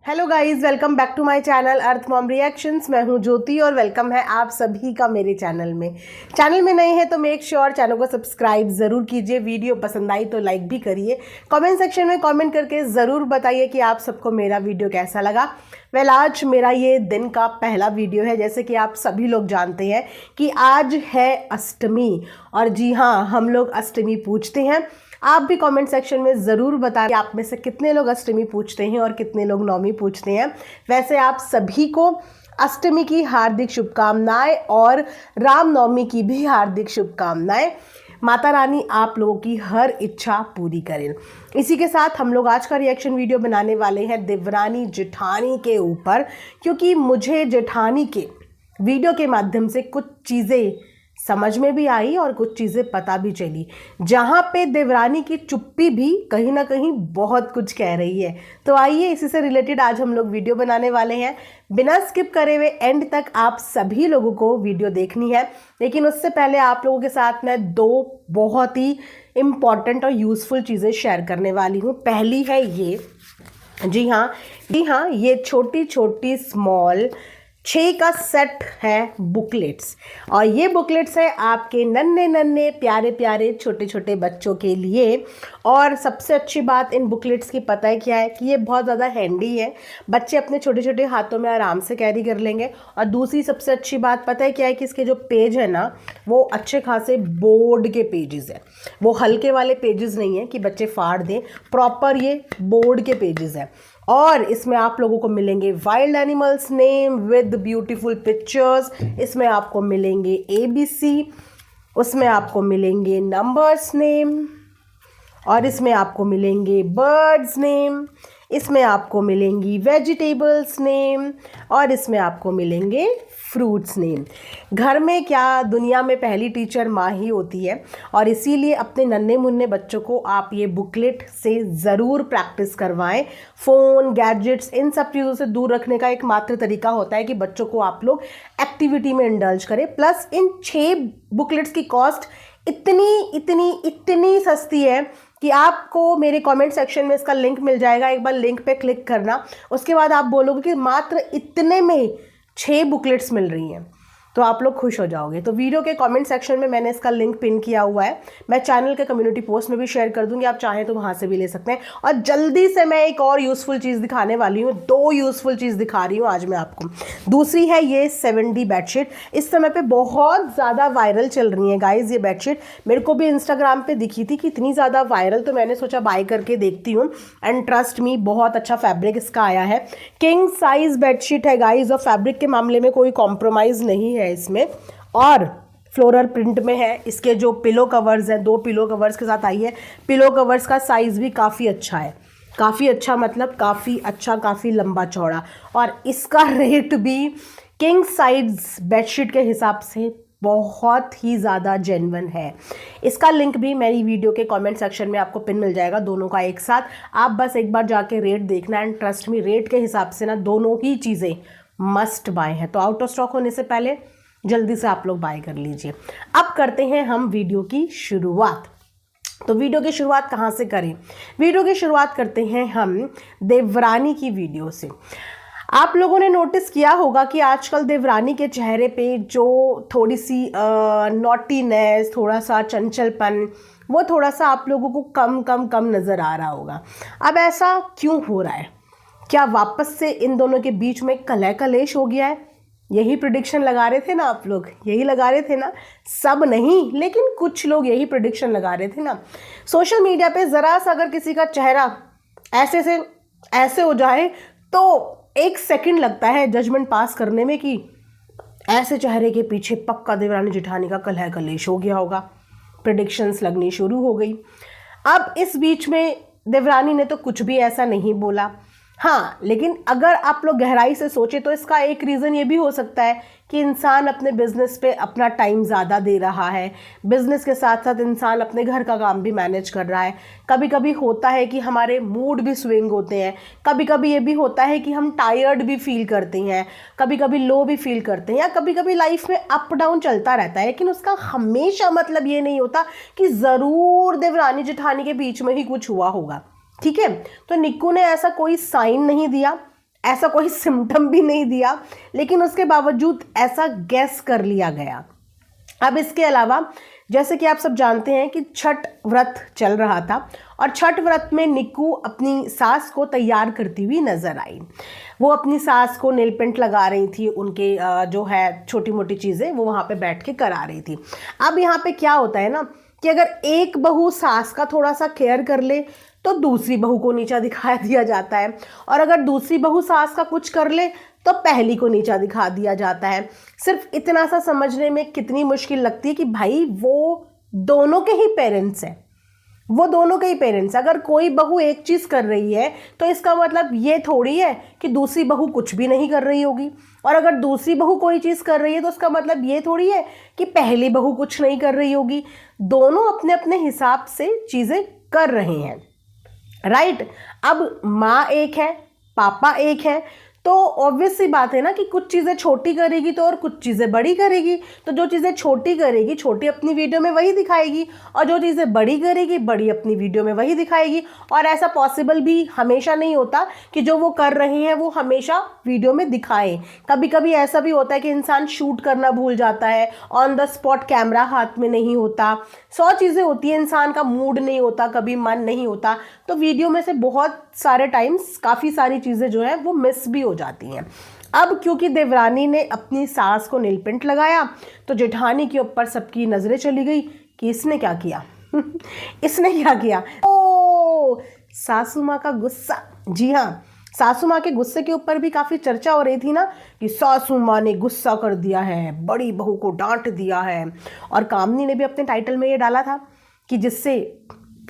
Hello guys, welcome back to my channel अर्थ mom reactions. मैं हूं ज्योति और वेलकम है आप सभी का मेरे चैनल में। चैनल में नए हैं तो मेक श्योर चैनल को सब्सक्राइब ज़रूर कीजिए। वीडियो पसंद आई तो लाइक भी करिए। कमेंट सेक्शन में कमेंट करके ज़रूर बताइए कि आप सबको मेरा वीडियो कैसा लगा। आज मेरा ये दिन का पहला वीडियो है। जैसे कि आप सभी लोग जानते हैं कि आज है अष्टमी, और जी हाँ, हम लोग अष्टमी पूजते हैं। आप भी कमेंट सेक्शन में ज़रूर बताएं आप में से कितने लोग अष्टमी पूजते हैं और कितने लोग नवमी पूजते हैं। वैसे आप सभी को अष्टमी की हार्दिक शुभकामनाएं और रामनवमी की भी हार्दिक शुभकामनाएं। माता रानी आप लोगों की हर इच्छा पूरी करें। इसी के साथ हम लोग आज का रिएक्शन वीडियो बनाने वाले हैं देवरानी जेठानी के ऊपर, क्योंकि मुझे जेठानी के वीडियो के माध्यम से कुछ चीज़ें समझ में भी आई और कुछ चीज़ें पता भी चली, जहाँ पे देवरानी की चुप्पी भी कहीं ना कहीं बहुत कुछ कह रही है। तो आइए इसी से रिलेटेड आज हम लोग वीडियो बनाने वाले हैं। बिना स्किप करे हुए एंड तक आप सभी लोगों को वीडियो देखनी है। लेकिन उससे पहले आप लोगों के साथ मैं दो बहुत ही इम्पॉर्टेंट और यूज़फुल चीज़ें शेयर करने वाली हूँ। पहली है ये, जी हाँ, ये छोटी छोटी स्मॉल 6 का सेट है बुकलेट्स, और ये बुकलेट्स है आपके नन्हे नन्हे प्यारे प्यारे छोटे छोटे बच्चों के लिए। और सबसे अच्छी बात इन बुकलेट्स की पता है क्या है कि ये बहुत ज़्यादा हैंडी है, बच्चे अपने छोटे छोटे हाथों में आराम से कैरी कर लेंगे। और दूसरी सबसे अच्छी बात पता है क्या है कि इसके जो पेज है ना, वो अच्छे खासे बोर्ड के पेजेस हैं। वो हल्के वाले पेजेस नहीं है कि बच्चे फाड़ दें, प्रॉपर ये बोर्ड के पेजेस हैं। और इसमें आप लोगों को मिलेंगे wild animals name with beautiful pictures. इसमें आपको मिलेंगे ABC, उसमें आपको मिलेंगे नंबर्स नेम, और इसमें आपको मिलेंगे बर्ड्स नेम, इसमें आपको मिलेंगी वेजिटेबल्स नेम, और इसमें आपको मिलेंगे फ्रूट्स नेम। घर में क्या, दुनिया में पहली टीचर माँ ही होती है, और इसीलिए अपने नन्हे मुन्ने बच्चों को आप ये बुकलेट से ज़रूर प्रैक्टिस करवाएं। फ़ोन, गैजेट्स, इन सब चीज़ों से दूर रखने का एक मात्र तरीका होता है कि बच्चों को आप लोग एक्टिविटी में इंडल्ज करें। प्लस इन 6 बुकलेट्स की कॉस्ट इतनी सस्ती है कि आपको मेरे कमेंट सेक्शन में इसका लिंक मिल जाएगा। एक बार लिंक पे क्लिक करना, उसके बाद आप बोलोगे कि मात्र इतने में 6 बुकलेट्स मिल रही हैं, तो आप लोग खुश हो जाओगे। तो वीडियो के कमेंट सेक्शन में मैंने इसका लिंक पिन किया हुआ है। मैं चैनल के कम्युनिटी पोस्ट में भी शेयर कर दूंगी, आप चाहें तो वहाँ से भी ले सकते हैं। और जल्दी से मैं एक और यूज़फुल चीज़ दिखाने वाली हूँ। 2 यूज़फुल चीज़ दिखा रही हूँ आज मैं आपको। दूसरी है ये 7D बेडशीट। इस समय पे बहुत ज़्यादा वायरल चल रही है गाइज ये बेडशीट। मेरे को भी इंस्टाग्राम पे दिखी थी कि इतनी ज़्यादा वायरल, तो मैंने सोचा बाय करके देखती हूँ। एंड ट्रस्ट मी, बहुत अच्छा फैब्रिक इसका आया है। किंग साइज बेडशीट है गाइज, और फैब्रिक के मामले में कोई कॉम्प्रोमाइज़ नहीं है इसमें, और फ्लोरल प्रिंट में है। इसके जो पिलो कवर्स हैं, 2 पिलो कवर्स के साथ आई है। पिलो कवर्स का साइज़ भी काफ़ी अच्छा है, काफ़ी अच्छा मतलब काफ़ी अच्छा, काफ़ी लंबा चौड़ा। और इसका रेट भी किंग साइज बेडशीट के हिसाब से बहुत ही ज़्यादा जेन्युइन है। इसका लिंक भी मेरी वीडियो के कमेंट सेक्शन में आपको पिन मिल जाएगा, दोनों का एक साथ। आप बस एक बार जाके रेट देखना, एंड ट्रस्ट मी, रेट के हिसाब से ना दोनों ही चीज़ें मस्ट बाय है। तो आउट ऑफ स्टॉक होने से पहले जल्दी से आप लोग बाय कर लीजिए। अब करते हैं हम वीडियो की शुरुआत। तो वीडियो की शुरुआत कहाँ से करें? वीडियो की शुरुआत करते हैं हम देवरानी की वीडियो से। आप लोगों ने नोटिस किया होगा कि आजकल देवरानी के चेहरे पे जो थोड़ी सी नॉटीनेस, थोड़ा सा चंचलपन, वो थोड़ा सा आप लोगों को कम नज़र आ रहा होगा। अब ऐसा क्यों हो रहा है? क्या वापस से इन दोनों के बीच में कलह कलेश हो गया है? यही प्रिडिक्शन लगा रहे थे ना आप लोग, यही लगा रहे थे ना? सब नहीं, लेकिन कुछ लोग यही प्रिडिक्शन लगा रहे थे ना। सोशल मीडिया पे ज़रा सा अगर किसी का चेहरा ऐसे से ऐसे हो जाए तो 1 सेकंड लगता है जजमेंट पास करने में कि ऐसे चेहरे के पीछे पक्का देवरानी जेठानी का कलह कलेश हो गया होगा। प्रिडिक्शंस लगनी शुरू हो गई। अब इस बीच में देवरानी ने तो कुछ भी ऐसा नहीं बोला। हाँ, लेकिन अगर आप लोग गहराई से सोचें तो इसका एक रीज़न ये भी हो सकता है कि इंसान अपने बिजनेस पे अपना टाइम ज़्यादा दे रहा है। बिजनेस के साथ साथ इंसान अपने घर का काम भी मैनेज कर रहा है। कभी कभी होता है कि हमारे मूड भी स्विंग होते हैं, कभी कभी ये भी होता है कि हम टायर्ड भी फील करते हैं, कभी कभी लो भी फील करते हैं, या कभी कभी लाइफ में अप डाउन चलता रहता है। लेकिन उसका हमेशा मतलब ये नहीं होता कि ज़रूर देवरानी जेठानी के बीच में ही कुछ हुआ होगा। ठीक है, तो निक्कू ने ऐसा कोई साइन नहीं दिया, ऐसा कोई सिम्टम भी नहीं दिया, लेकिन उसके बावजूद ऐसा गैस कर लिया गया। अब इसके अलावा जैसे कि आप सब जानते हैं कि छठ व्रत चल रहा था और छठ व्रत में निक्कू अपनी सास को तैयार करती हुई नजर आई। वो अपनी सास को नेल पेंट लगा रही थी, उनके जो है छोटी मोटी चीज़ें वो वहाँ पे बैठ के करा रही थी। अब यहाँ पे क्या होता है ना कि अगर एक बहू सास का थोड़ा सा केयर कर ले तो दूसरी बहू को नीचा दिखा दिया जाता है, और अगर दूसरी बहू सास का कुछ कर ले तो पहली को नीचा दिखा दिया जाता है। सिर्फ इतना सा समझने में कितनी मुश्किल लगती है कि भाई वो दोनों के ही पेरेंट्स हैं, वो दोनों के ही पेरेंट्स। अगर कोई बहू एक चीज़ कर रही है तो इसका मतलब ये थोड़ी है कि दूसरी बहू कुछ भी नहीं कर रही होगी, और अगर दूसरी बहू कोई चीज़ कर रही है तो उसका मतलब ये थोड़ी है कि पहली बहू कुछ नहीं कर रही होगी। दोनों अपने अपने हिसाब से चीज़ें कर रहे हैं, राइट। अब माँ एक है, पापा एक है, तो ऑब्वियस सी बात है ना कि कुछ चीज़ें छोटी करेगी तो और कुछ चीज़ें बड़ी करेगी। तो जो चीज़ें छोटी करेगी छोटी अपनी वीडियो में वही दिखाएगी, और जो चीज़ें बड़ी करेगी बड़ी अपनी वीडियो में वही दिखाएगी। और ऐसा पॉसिबल भी हमेशा नहीं होता कि जो वो कर रहे हैं वो हमेशा वीडियो में दिखाएं। कभी कभी ऐसा भी होता है कि इंसान शूट करना भूल जाता है, ऑन द स्पॉट कैमरा हाथ में नहीं होता, 100 चीज़ें होती हैं, इंसान का मूड नहीं होता, कभी मन नहीं होता, तो वीडियो में से बहुत सारे टाइम्स काफ़ी सारी चीज़ें जो हैं वो मिस भी हो जाती हैं। अब क्योंकि देवरानी ने अपनी सास को नील पेंट लगाया तो जेठानी के ऊपर सबकी नज़रें चली गई कि इसने क्या किया इसने क्या किया। ओ सासू माँ का गुस्सा, जी हाँ, सासू माँ के गुस्से के ऊपर भी काफ़ी चर्चा हो रही थी ना कि सासू माँ ने गुस्सा कर दिया है, बड़ी बहू को डांट दिया है। और कामनी ने भी अपने टाइटल में ये डाला था कि जिससे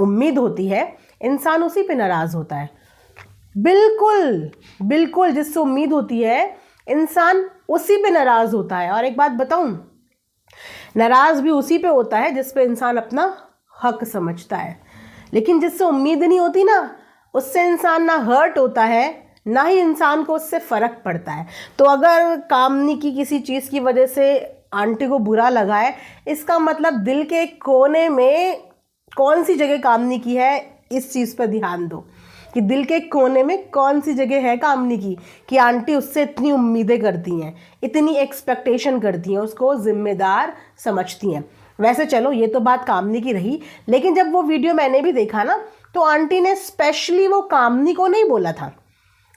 उम्मीद होती है इंसान उसी पे नाराज़ होता है। बिल्कुल बिल्कुल, जिससे उम्मीद होती है इंसान उसी पे नाराज़ होता है। और एक बात बताऊं, नाराज़ भी उसी पे होता है जिस पे इंसान अपना हक समझता है, लेकिन जिससे उम्मीद नहीं होती ना उससे इंसान ना हर्ट होता है ना ही इंसान को उससे फ़र्क पड़ता है। तो अगर कामनी की किसी चीज़ की वजह से आंटी को बुरा लगा है, इसका मतलब दिल के कोने में कौन सी जगह कामनी की है, इस चीज़ पर ध्यान दो कि दिल के कोने में कौन सी जगह है कामनी की कि आंटी उससे इतनी उम्मीदें करती हैं, इतनी एक्सपेक्टेशन करती हैं, उसको जिम्मेदार समझती हैं। वैसे चलो ये तो बात कामनी की रही, लेकिन जब वो वीडियो मैंने भी देखा ना तो आंटी ने स्पेशली वो कामनी को नहीं बोला था,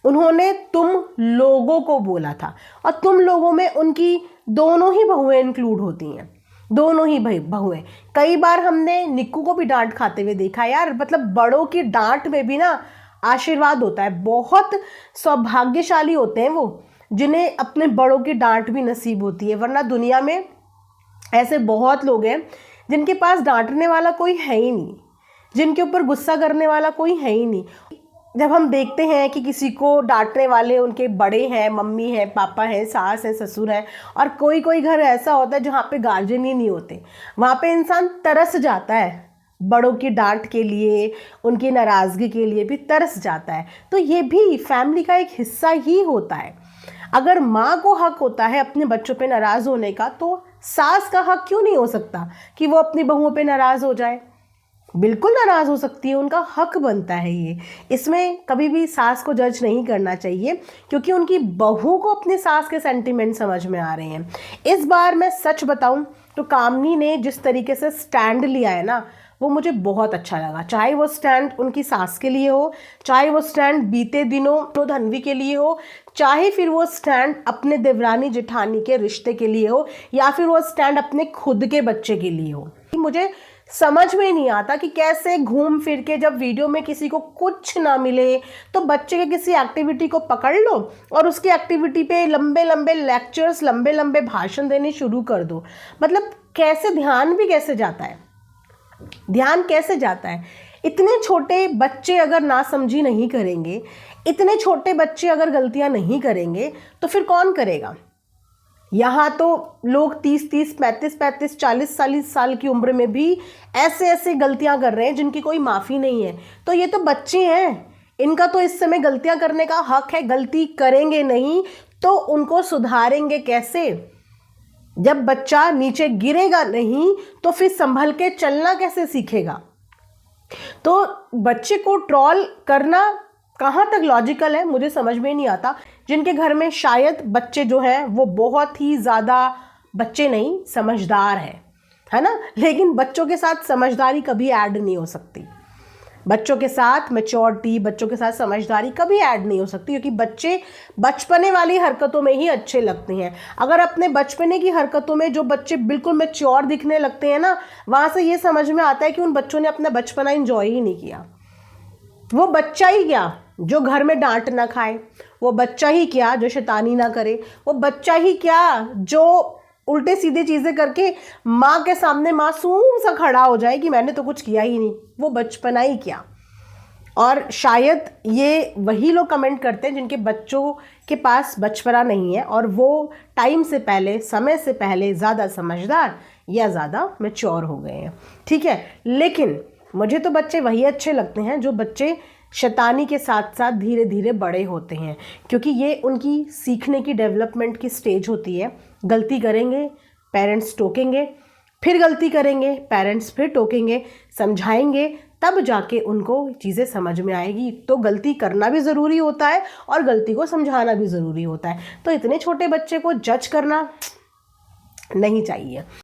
उन्होंने तुम लोगों को बोला था। और तुम लोगों में उनकी दोनों ही बहुएं इंक्लूड होती हैं, दोनों ही बहुएं। कई बार हमने निक्कू को भी डांट खाते हुए देखा यार, मतलब बड़ों की डांट में भी ना आशीर्वाद होता है। बहुत सौभाग्यशाली होते हैं वो जिन्हें अपने बड़ों की डांट भी नसीब होती है, वरना दुनिया में ऐसे बहुत लोग हैं जिनके पास डांटने वाला कोई है ही नहीं, जिनके ऊपर गुस्सा करने वाला कोई है ही नहीं। जब हम देखते हैं कि किसी को डांटने वाले उनके बड़े हैं, मम्मी हैं, पापा हैं, सास हैं, ससुर हैं, और कोई कोई घर ऐसा होता है जहाँ पे गार्जियन ही नहीं होते, वहाँ पे इंसान तरस जाता है, बड़ों की डांट के लिए, उनकी नाराज़गी के लिए भी तरस जाता है। तो ये भी फैमिली का एक हिस्सा ही होता है। अगर माँ को हक होता है अपने बच्चों पे नाराज़ होने का, तो सास का हक क्यों नहीं हो सकता कि वो अपनी बहुओं पे नाराज़ हो जाए? बिल्कुल नाराज़ हो सकती है, उनका हक बनता है ये। इसमें कभी भी सास को जज नहीं करना चाहिए, क्योंकि उनकी बहू को अपने सास के सेंटीमेंट समझ में आ रहे हैं। इस बार मैं सच बताऊं तो कामनी ने जिस तरीके से स्टैंड लिया है ना, वो मुझे बहुत अच्छा लगा। चाहे वो स्टैंड उनकी सास के लिए हो, चाहे वो स्टैंड बीते दिनों धनवी के लिए हो, चाहे फिर वो स्टैंड अपने देवरानी जेठानी के रिश्ते के लिए हो, या फिर वो स्टैंड अपने खुद के बच्चे के लिए हो। मुझे समझ में नहीं आता कि कैसे घूम फिर के जब वीडियो में किसी को कुछ ना मिले तो बच्चे के किसी एक्टिविटी को पकड़ लो और उसकी एक्टिविटी पे लंबे लंबे लेक्चर्स, लंबे लंबे भाषण देने शुरू कर दो। मतलब कैसे ध्यान भी कैसे जाता है, ध्यान कैसे जाता है। इतने छोटे बच्चे अगर नासमझी नहीं करेंगे, इतने छोटे बच्चे अगर गलतियां नहीं करेंगे तो फिर कौन करेगा। यहाँ तो लोग 30-30, 35-35, 40-40 साल की उम्र में भी ऐसे ऐसे गलतियां कर रहे हैं जिनकी कोई माफ़ी नहीं है। तो ये तो बच्चे हैं, इनका तो इस समय गलतियां करने का हक है। गलती करेंगे नहीं तो उनको सुधारेंगे कैसे? जब बच्चा नीचे गिरेगा नहीं तो फिर संभल के चलना कैसे सीखेगा? तो बच्चे को ट्रोल करना कहाँ तक लॉजिकल है मुझे समझ में नहीं आता। जिनके घर में शायद बच्चे जो हैं वो बहुत ही ज़्यादा, बच्चे नहीं समझदार है ना, लेकिन बच्चों के साथ समझदारी कभी ऐड नहीं हो सकती। बच्चों के साथ मैच्योरिटी, बच्चों के साथ समझदारी कभी ऐड नहीं हो सकती, क्योंकि बच्चे बचपने वाली हरकतों में ही अच्छे लगते हैं। अगर अपने बचपने की हरकतों में जो बच्चे बिल्कुल मैच्योर दिखने लगते हैं ना, वहाँ से ये समझ में आता है कि उन बच्चों ने अपना बचपना एंजॉय ही नहीं किया। वो बच्चा ही क्या जो घर में डांट ना खाए, वो बच्चा ही क्या जो शैतानी ना करे, वो बच्चा ही क्या जो उल्टे सीधे चीज़ें करके माँ के सामने मासूम सा खड़ा हो जाए कि मैंने तो कुछ किया ही नहीं, वो बचपना ही क्या। और शायद ये वही लोग कमेंट करते हैं जिनके बच्चों के पास बचपना नहीं है और वो टाइम से पहले, समय से पहले ज़्यादा समझदार या ज़्यादा मैच्योर हो गए हैं। ठीक है, लेकिन मुझे तो बच्चे वही अच्छे लगते हैं जो बच्चे शैतानी के साथ साथ धीरे धीरे बड़े होते हैं, क्योंकि ये उनकी सीखने की, डेवलपमेंट की स्टेज होती है। गलती करेंगे, पेरेंट्स टोकेंगे, फिर गलती करेंगे, पेरेंट्स फिर टोकेंगे, समझाएंगे, तब जाके उनको चीज़ें समझ में आएगी। तो गलती करना भी ज़रूरी होता है और गलती को समझाना भी ज़रूरी होता है। तो इतने छोटे बच्चे को जज करना नहीं चाहिए।